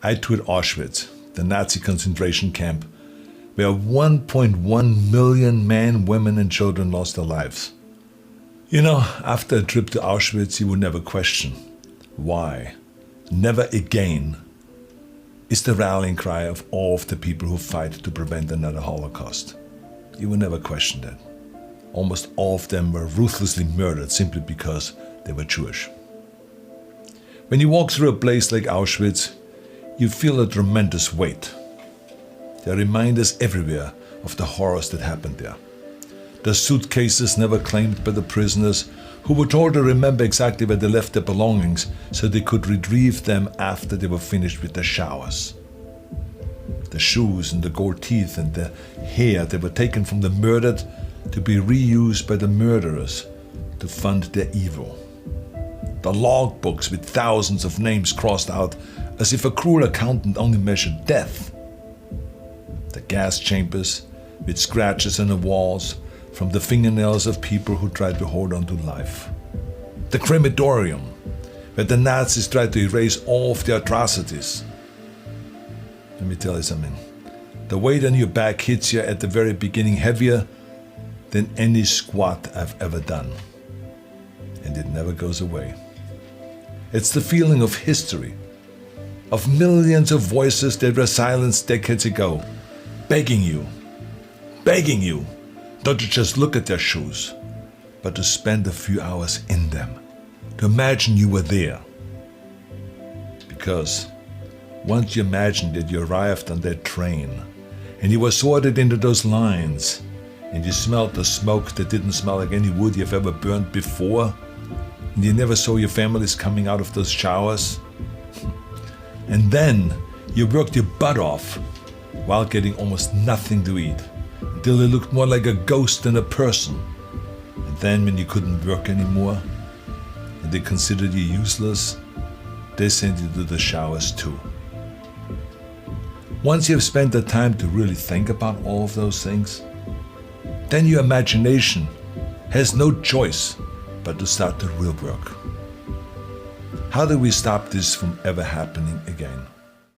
I toured Auschwitz, the Nazi concentration camp, where 1.1 million men, women, and children lost their lives. You know, after a trip to Auschwitz, you would never question why. Never again is the rallying cry of all of the people who fight to prevent another Holocaust. You will never question that. Almost all of them were ruthlessly murdered simply because they were Jewish. When you walk through a place like Auschwitz, you feel a tremendous weight. There are reminders everywhere of the horrors that happened there. The suitcases never claimed by the prisoners, who were told to remember exactly where they left their belongings so they could retrieve them after they were finished with their showers. The shoes and the gold teeth and the hair that were taken from the murdered to be reused by the murderers to fund their evil. The logbooks with thousands of names crossed out as if a cruel accountant only measured death. The gas chambers with scratches on the walls from the fingernails of people who tried to hold on to life. The crematorium, where the Nazis tried to erase all of their atrocities. Let me tell you something. The weight on your back hits you at the very beginning heavier than any squat I've ever done. And it never goes away. It's the feeling of history, of millions of voices that were silenced decades ago, begging you, not to just look at their shoes, but to spend a few hours in them, to imagine you were there. Because once you imagined that you arrived on that train, and you were sorted into those lines, and you smelled the smoke that didn't smell like any wood you've ever burned before, and you never saw your families coming out of those showers, and then you worked your butt off while getting almost nothing to eat, until you looked more like a ghost than a person. And then when you couldn't work anymore, and they considered you useless, they sent you to the showers too. Once you've spent the time to really think about all of those things, then your imagination has no choice but to start the real work. How do we stop this from ever happening again?